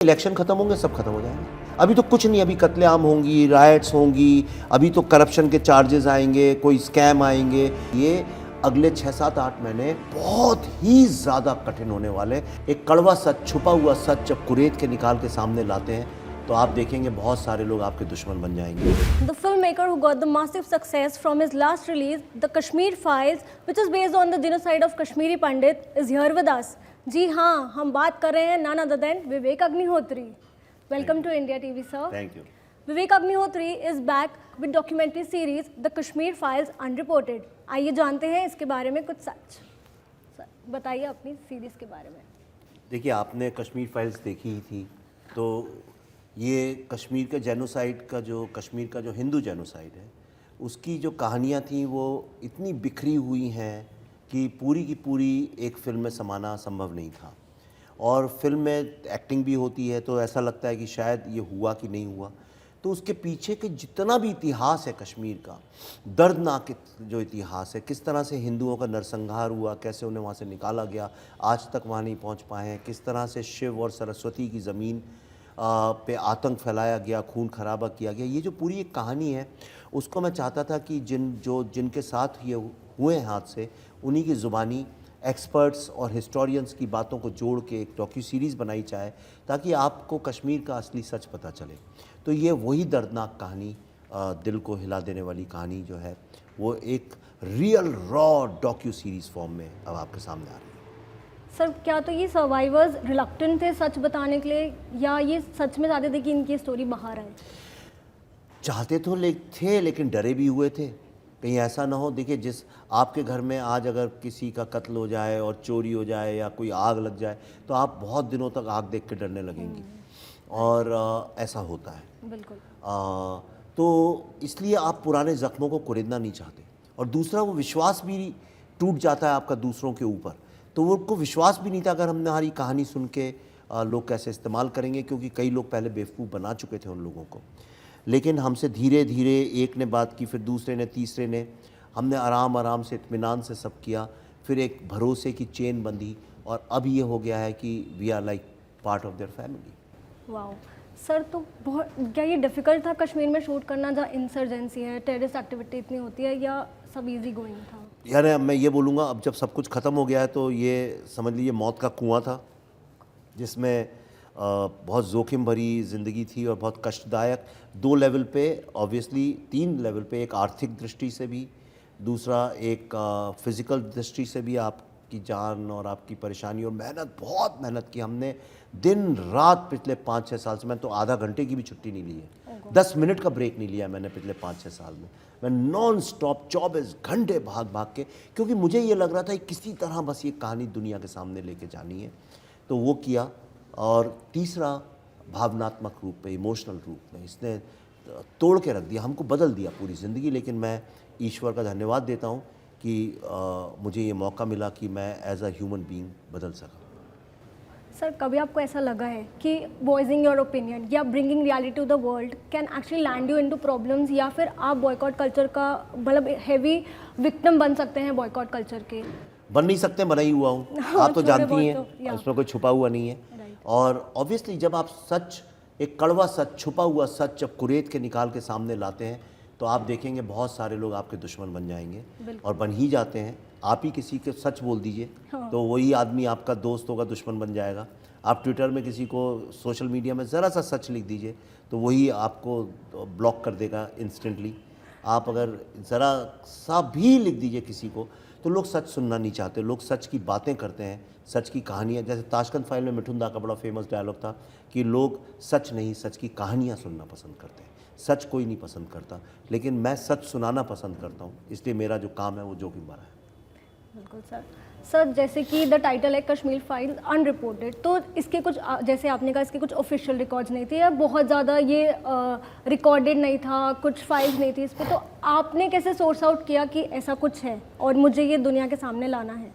Election खत्म होंगे, सब खत्म हो जाएंगे। अभी तो कुछ नहीं, अभी कत्लेआम होंगी, राइट्स होंगी, अभी तो करप्शन के चार्जेस आएंगे, कोई स्कैम आएंगे। ये अगले 6-7-8 महीने बहुत ही ज़्यादा कठिन होने वाले। एक कड़वा सच, छुपा हुआ सच जब कुरेद के निकाल के सामने लाते हैं तो आप देखेंगे बहुत सारे लोग आपके दुश्मन बन जाएंगे। The filmmaker who got the massive success from his last release, The Kashmir Files, which is based on the genocide of Kashmiri Pandit, is here with us. जी हाँ, हम बात कर रहे हैं none other than Vivek Agnihotri. Welcome to India TV, sir. Thank you. Vivek Agnihotri is back with documentary series The Kashmir Files Unreported. आइए जानते हैं इसके बारे में कुछ सच. सर, बताइए अपनी सीरीज के बारे में. देखिए, आपने कश्मीर फाइल्स देखी ही थी, तो ये कश्मीर के जेनोसाइड का जो हिंदू जेनोसाइड है उसकी जो कहानियाँ थी वो इतनी बिखरी हुई हैं कि पूरी की पूरी एक फ़िल्म में समाना संभव नहीं था। और फिल्म में एक्टिंग भी होती है तो ऐसा लगता है कि शायद ये हुआ कि नहीं हुआ। तो उसके पीछे के जितना भी इतिहास है कश्मीर का, दर्दनाक जो इतिहास है, किस तरह से हिंदुओं का नरसंहार हुआ, कैसे उन्हें वहाँ से निकाला गया, आज तक वहाँ नहीं पहुँच पाए हैं, किस तरह से शिव और सरस्वती की ज़मीन पे आतंक फैलाया गया, खून खराबा किया गया, ये जो पूरी एक कहानी है उसको मैं चाहता था कि जिनके साथ ये हुए हैं हादसे, उन्हीं की ज़ुबानी एक्सपर्ट्स और हिस्टोरियंस की बातों को जोड़ के एक डॉक्यू सीरीज़ बनाई जाए ताकि आपको कश्मीर का असली सच पता चले। तो ये वही दर्दनाक कहानी, दिल को हिला देने वाली कहानी जो है वो एक real raw docu series form में अब आपके सामने आ रही है। सर, क्या तो ये सर्वाइवर्स रिलक्टेंट थे सच बताने के लिए, या ये सच में चाहते थे कि इनकी स्टोरी बाहर आए? चाहते तो थे लेकिन डरे भी हुए थे, कहीं ऐसा ना हो। देखिए, जिस आपके घर में आज अगर किसी का कत्ल हो जाए और चोरी हो जाए या कोई आग लग जाए तो आप बहुत दिनों तक आग देख के डरने लगेंगी, और ऐसा होता है। बिल्कुल। तो इसलिए आप पुराने ज़ख्मों को कुरेदना नहीं चाहते। और दूसरा, वो विश्वास भी टूट जाता है आपका दूसरों के ऊपर, तो वो उनको विश्वास भी नहीं था अगर हमने हमारी कहानी सुन के लोग कैसे इस्तेमाल करेंगे, क्योंकि कई लोग पहले बेवकूफ़ बना चुके थे उन लोगों को। लेकिन हमसे धीरे धीरे एक ने बात की, फिर दूसरे ने, तीसरे ने, हमने आराम आराम से इत्मीनान से सब किया, फिर एक भरोसे की चेन बंधी और अब ये हो गया है कि we are like part of their family. Wow sir, तो बहुत क्या ये डिफ़िकल्ट था कश्मीर में शूट करना जहाँ इंसर्जेंसी है, टेररिस्ट एक्टिविटी इतनी होती है, या सब इजी गोइंग था? यार, अब मैं ये बोलूँगा, अब जब सब कुछ ख़त्म हो गया है तो ये समझ लीजिए मौत का कुआं था जिसमें बहुत जोखिम भरी ज़िंदगी थी और बहुत कष्टदायक, 2 लेवल पे, ऑब्वियसली 3 लेवल पे। एक आर्थिक दृष्टि से भी, दूसरा एक फिज़िकल दृष्टि से भी। आपकी जान और आपकी परेशानी और मेहनत, बहुत मेहनत की हमने दिन रात पिछले 5-6 साल से। मैं तो आधा घंटे की भी छुट्टी नहीं ली है, 10 मिनट का ब्रेक नहीं लिया मैंने पिछले 5-6 साल में। मैं नॉन स्टॉप 24 घंटे भाग भाग के, क्योंकि मुझे ये लग रहा था कि किसी तरह बस ये कहानी दुनिया के सामने लेके जानी है, तो वो किया। और तीसरा, भावनात्मक रूप में, इमोशनल रूप में इसने तोड़ के रख दिया, हमको बदल दिया पूरी ज़िंदगी। लेकिन मैं ईश्वर का धन्यवाद देता हूँ कि मुझे ये मौका मिला कि मैं एज अ ह्यूमन बीइंग बदल सका। सर, कभी आपको ऐसा लगा है कि वॉइसिंग योर ओपिनियन या bringing reality to the world can actually land you into problems, या फिर आप बॉयकॉट कल्चर का मतलब हैवी विक्टिम बन सकते हैं बॉयकॉट कल्चर के? बन नहीं सकते, बना ही हुआ हूँ। आप तो जानती हैं, तो, उसमें कोई छुपा हुआ नहीं है। और ऑब्वियसली जब आप सच, एक कड़वा सच, छुपा हुआ सच जब कुरेद के निकाल के सामने लाते हैं तो आप देखेंगे बहुत सारे लोग आपके दुश्मन बन जाएंगे, और बन ही जाते हैं। आप ही किसी के सच बोल दीजिए तो वही आदमी आपका दोस्त होगा, दुश्मन बन जाएगा। आप ट्विटर में किसी को, सोशल मीडिया में ज़रा सा सच लिख दीजिए तो वही आपको ब्लॉक कर देगा इंस्टेंटली। आप अगर ज़रा सा भी लिख दीजिए किसी को तो लोग सच सुनना नहीं चाहते, लोग सच की बातें करते हैं, सच की कहानियाँ। जैसे ताशकंद फाइल में मिठुन दा का बड़ा फेमस डायलॉग था कि लोग सच नहीं, सच की कहानियाँ सुनना पसंद करते हैं, सच कोई नहीं पसंद करता। लेकिन मैं सच सुनाना पसंद करता हूँ, इसलिए मेरा जो काम है वो जोखिम भरा है। बिल्कुल सर। सर, जैसे कि द टाइटल है कश्मीर फाइल अनरिपोर्टेड, तो इसके कुछ जैसे आपने कहा इसके कुछ ऑफिशियल रिकॉर्ड्स नहीं थे, या बहुत ज़्यादा ये रिकॉर्डेड नहीं था, कुछ फाइल्स नहीं थी इस पर, तो आपने कैसे सोर्स आउट किया कि ऐसा कुछ है और मुझे ये दुनिया के सामने लाना है?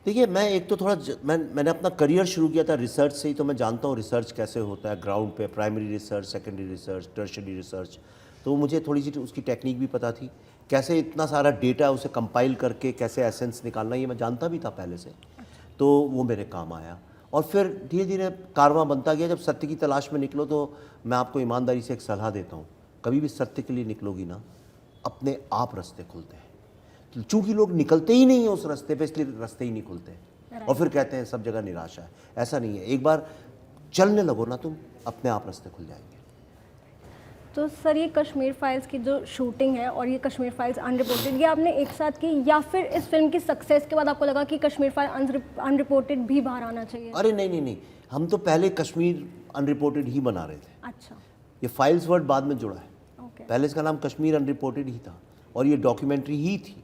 देखिए, मैं एक तो थोड़ा मैंने अपना करियर शुरू किया था रिसर्च से ही, तो मैं जानता हूँ रिसर्च कैसे होता है ग्राउंड पे, primary research, secondary research, tertiary research. तो मुझे थोड़ी सी उसकी टेक्निक भी पता थी, कैसे इतना सारा डेटा उसे कंपाइल करके कैसे एसेंस निकालना, ये मैं जानता भी था पहले से, तो वो मेरे काम आया। और फिर धीरे धीरे कारवां बनता गया। जब सत्य की तलाश में निकलो तो मैं आपको ईमानदारी से एक सलाह देता हूँ, कभी भी सत्य के लिए निकलोगी ना, अपने आप रास्ते खुलते हैं। चूँकि लोग निकलते ही नहीं हैं उस रास्ते पे, इसलिए रास्ते ही नहीं खुलते और फिर कहते हैं सब जगह निराशा है। ऐसा नहीं है, एक बार चलने लगो ना तुम, अपने आप रास्ते खुल जाएंगे। तो सर ये कश्मीर फाइल्स की जो शूटिंग है और ये कश्मीर फाइल्स अनरिपोर्टेड, ये आपने एक साथ की या फिर इस फिल्म की सक्सेस के बाद आपको लगा कि कश्मीर फाइल अनरिपोर्टेड भी बाहर आना चाहिए? अरे नहीं नहीं नहीं, हम तो पहले कश्मीर अनरिपोर्टेड ही बना रहे थे। अच्छा, ये फाइल्स वर्ड बाद में जुड़ा है, ओके। पहले इसका नाम कश्मीर अनरिपोर्टेड ही था और ये डॉक्यूमेंट्री ही थी।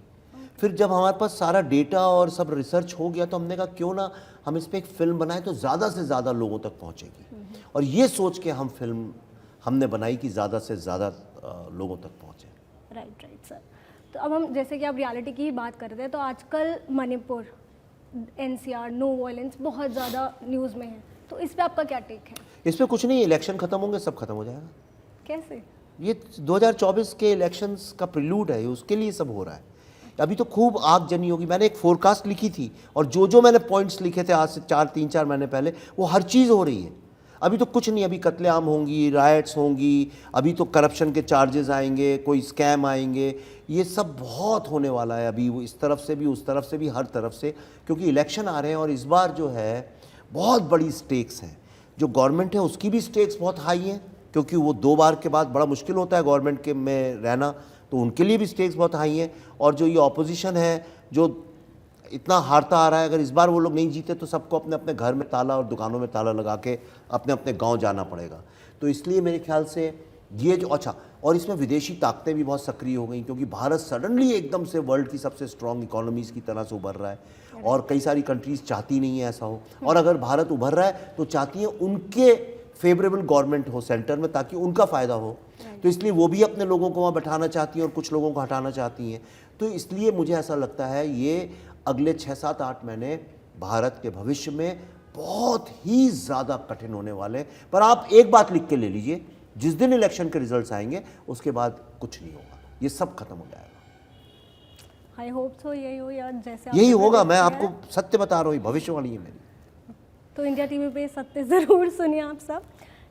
फिर जब हमारे पास सारा डेटा और सब रिसर्च हो गया तो हमने कहा क्यों ना हम इस पर एक फ़िल्म बनाएं तो ज़्यादा से ज़्यादा लोगों तक पहुँचेगी। और ये सोच के हम फिल्म हमने बनाई कि ज़्यादा से ज़्यादा लोगों तक पहुँचे। Right right sir. तो अब हम जैसे कि आप रियलिटी की ही बात कर रहे हैं, तो आजकल मणिपुर, एनसीआर, नो वायलेंस बहुत ज़्यादा न्यूज़ में है, तो इस पे आपका क्या टेक है? इस पर कुछ नहीं, इलेक्शन ख़त्म होंगे सब खत्म हो जाएगा। कैसे? ये 2024 के इलेक्शंस का प्रिलूड है, उसके लिए सब हो रहा है। अभी तो खूब आगजनी होगी। मैंने एक फोरकास्ट लिखी थी और जो मैंने पॉइंट्स लिखे थे आज से 3-4 महीने पहले, वो हर चीज़ हो रही है। अभी तो कुछ नहीं, अभी कत्लेआम होंगी, राइट्स होंगी, अभी तो करप्शन के चार्जेस आएंगे, कोई स्कैम आएंगे, ये सब बहुत होने वाला है अभी, वो इस तरफ से भी उस तरफ से भी हर तरफ से, क्योंकि इलेक्शन आ रहे हैं और इस बार जो है बहुत बड़ी स्टेक्स हैं। जो गवर्नमेंट है उसकी भी स्टेक्स बहुत हाई हैं, क्योंकि वो 2 बार के बाद बड़ा मुश्किल होता है गवर्नमेंट के में रहना, तो उनके लिए भी स्टेक्स बहुत हाई हैं। और जो ये ऑपोजिशन है जो इतना हारता आ रहा है, अगर इस बार वो लोग नहीं जीते तो सबको अपने अपने घर में ताला और दुकानों में ताला लगा के अपने अपने गांव जाना पड़ेगा। तो इसलिए मेरे ख्याल से ये जो अच्छा, और इसमें विदेशी ताकतें भी बहुत सक्रिय हो गई, क्योंकि भारत सडनली एकदम से वर्ल्ड की सबसे स्ट्रॉन्ग इकोनॉमीज़ की तरह से उभर रहा है और कई सारी कंट्रीज़ चाहती नहीं है ऐसा हो। और अगर भारत उभर रहा है तो चाहती हैं उनके फेवरेबल गवर्नमेंट हो सेंटर में, ताकि उनका फ़ायदा हो। तो इसलिए वो भी अपने लोगों को वहाँ बैठाना चाहती हैं और कुछ लोगों को हटाना चाहती हैं। तो इसलिए मुझे ऐसा लगता है ये अगले 6-7-8 महीने भारत के भविष्य में बहुत ही ज़्यादा कठिन होने वाले हैं। पर आप एक बात लिख के ले लीजिए, जिस दिन इलेक्शन के रिजल्ट्स आएंगे उसके बाद कुछ नहीं होगा, ये सब खत्म हो जाएगा। आई होप सो यही हो यार, जैसे यही होगा, मैं आपको सत्य बता रहा हूँ, भविष्यवाणी है मेरी। तो इंडिया टीवी पे सत्य ज़रूर सुनिए आप सब,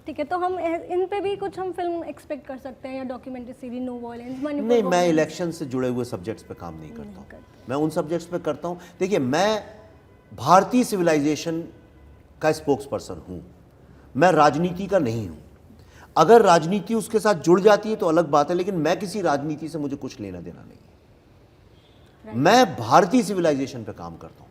ठीक है? तो हम इन पे भी कुछ हम फिल्म एक्सपेक्ट कर सकते हैं या documentary series, no violence, Manipur? नहीं, मैं इलेक्शन से जुड़े हुए सब्जेक्ट्स पे काम नहीं करता हूँ, मैं उन सब्जेक्ट्स पे करता हूँ। देखिए, मैं भारतीय सिविलाइजेशन का स्पोक्स पर्सन हूँ, मैं राजनीति का नहीं हूँ। अगर राजनीति उसके साथ जुड़ जाती है तो अलग बात है, लेकिन मैं किसी राजनीति से मुझे कुछ लेना देना नहीं है। मैं भारतीय सिविलाइजेशन पे काम करता हूँ,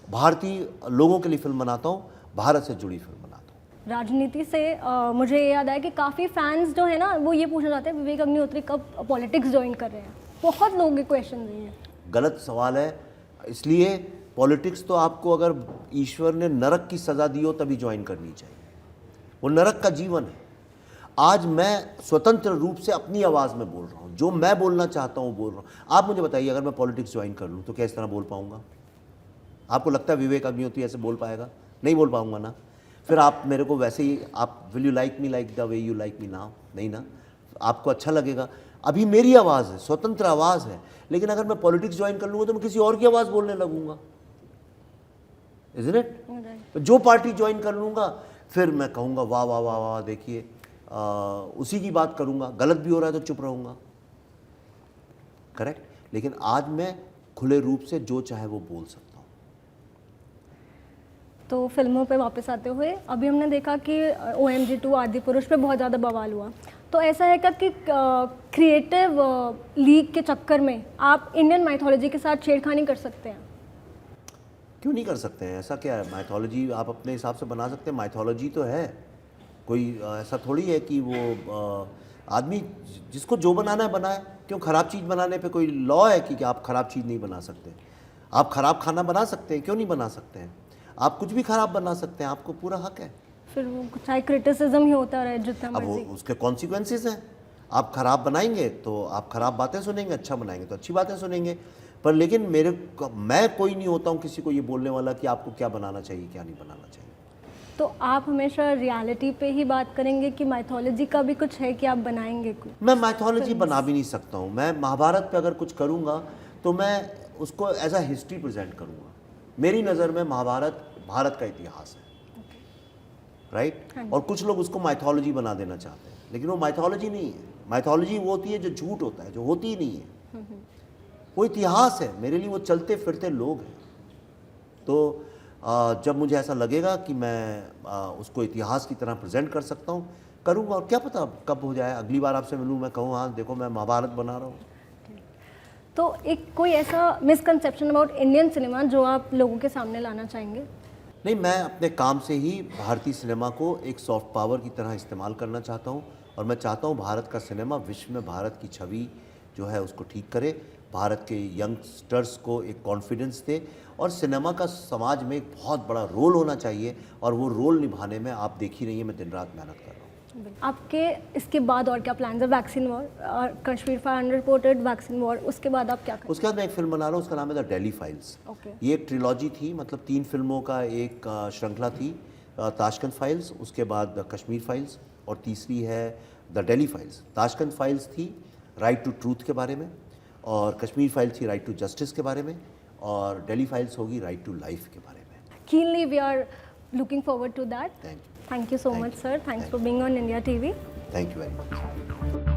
भारतीय लोगों के लिए फिल्म बनाता हूँ, भारत से जुड़ी फिल्म बनाता हूँ। राजनीति से मुझे ये याद आया कि काफ़ी फैंस जो है ना वो ये पूछना चाहते हैं विवेक अग्निहोत्री कब पॉलिटिक्स ज्वाइन कर रहे हैं। बहुत लोगों के क्वेश्चन हैं। गलत सवाल है, इसलिए पॉलिटिक्स तो आपको अगर ईश्वर ने नरक की सज़ा दी हो तभी ज्वाइन करनी चाहिए, वो नरक का जीवन है। आज मैं स्वतंत्र रूप से अपनी आवाज़ में बोल रहा हूँ, जो मैं बोलना चाहता हूँ बोल रहा हूँ। आप मुझे बताइए, अगर मैं पॉलिटिक्स ज्वाइन कर लूँ तो क्या इस तरह बोल पाऊँगा? आपको लगता है विवेक अग्निहोत्री ऐसे बोल पाएगा? नहीं बोल पाऊँगा ना। फिर आप मेरे को वैसे ही, आप will you like me like the way you like me now? नहीं ना, आपको अच्छा लगेगा। अभी मेरी आवाज़ है, स्वतंत्र आवाज़ है, लेकिन अगर मैं पॉलिटिक्स ज्वाइन कर लूँगा तो मैं किसी और की आवाज़ बोलने लगूंगा, इज़न्ट इट? जो पार्टी ज्वाइन कर लूँगा फिर मैं कहूँगा वाह वाह वाह वाह, देखिए उसी की बात करूँगा, गलत भी हो रहा है तो चुप रहूँगा, करेक्ट? लेकिन आज मैं खुले रूप से जो चाहे वो बोल सकता हूँ। तो फिल्मों पे वापस आते हुए अभी हमने देखा कि OMG 2 आदिपुरुष पे बहुत ज़्यादा बवाल हुआ, तो ऐसा है क्या कि क्रिएटिव लीग के चक्कर में आप इंडियन माइथोलॉजी के साथ छेड़खानी कर सकते हैं? क्यों नहीं कर सकते हैं? ऐसा क्या है? माइथोलॉजी आप अपने हिसाब से बना सकते हैं, माइथोलॉजी तो है, कोई ऐसा थोड़ी है कि वो आदमी जिसको जो बनाना है बनाए। क्यों ख़राब चीज़ बनाने पे कोई लॉ है कि आप ख़राब चीज़ नहीं बना सकते? आप ख़राब खाना बना सकते हैं, क्यों नहीं बना सकते हैं? आप कुछ भी ख़राब बना सकते हैं, आपको पूरा हक है। फिर वो चाहे क्रिटिसिज्म ही होता रहे जितना अब मर्जी। उसके कॉन्सिक्वेंसेस हैं। आप ख़राब बनाएंगे तो आप ख़राब बातें सुनेंगे, अच्छा बनाएंगे तो अच्छी बातें सुनेंगे। पर लेकिन मैं कोई नहीं होता हूँ किसी को ये बोलने वाला कि आपको क्या बनाना चाहिए क्या नहीं बनाना चाहिए। तो आप हमेशा रियलिटी पे ही बात करेंगे कि माइथोलॉजी का भी कुछ है कि आप बनाएंगे कुछ? मैं माइथोलॉजी बना भी नहीं सकता हूँ। मैं महाभारत पे अगर कुछ करूँगा तो मैं उसको एज अ हिस्ट्री प्रेजेंट करूँगा। मेरी नज़र में महाभारत भारत का इतिहास है, राइट? हाँ जी। और कुछ लोग उसको माइथोलॉजी बना देना चाहते हैं, लेकिन वो माइथोलॉजी नहीं है। माइथोलॉजी वो होती है जो झूठ होता है, जो होती ही नहीं है। वो इतिहास है, मेरे लिए वो चलते फिरते लोग हैं। तो जब मुझे ऐसा लगेगा कि मैं उसको इतिहास की तरह प्रेजेंट कर सकता हूँ, करूँगा। और क्या पता कब हो जाए, अगली बार आपसे मिलूँ, मैं कहूँ हाँ देखो मैं महाभारत बना रहा हूँ। तो एक कोई ऐसा मिसकंसेप्शन अबाउट इंडियन सिनेमा जो आप लोगों के सामने लाना चाहेंगे? नहीं, मैं अपने काम से ही भारतीय सिनेमा को एक सॉफ्ट पावर की तरह इस्तेमाल करना चाहता हूँ, और मैं चाहता हूँ भारत का सिनेमा विश्व में भारत की छवि जो है उसको ठीक करे, भारत के यंगस्टर्स को एक कॉन्फिडेंस दे, और सिनेमा का समाज में एक बहुत बड़ा रोल होना चाहिए, और वो रोल निभाने में आप देख ही रही हैं मैं दिन रात मेहनत कर रहा हूँ। आपके इसके बाद और क्या प्लान्स है? वैक्सीन वॉर और Kashmir file unreported, vaccine war, उसके बाद आप क्या करें? उसके बाद मैं एक फिल्म बना रहा हूँ, उसका नाम है द दिल्ली फाइल्स। ओके। ये एक ट्रिलॉजी थी, मतलब 3 फिल्मों का एक श्रृंखला थी। ताशकंद फाइल्स, उसके बाद कश्मीर फाइल्स, और तीसरी है the Delhi files. Tashkent files थी राइट टू ट्रूथ के बारे में, और कश्मीर फाइल्स थी राइट टू जस्टिस के बारे में, और दिल्ली फाइल्स होगी राइट टू लाइफ के बारे में। Keenly we are looking forward to that. Thank you. Thank you so Thank much, you. sir. Thanks Thank for being on India TV. Thank you very much.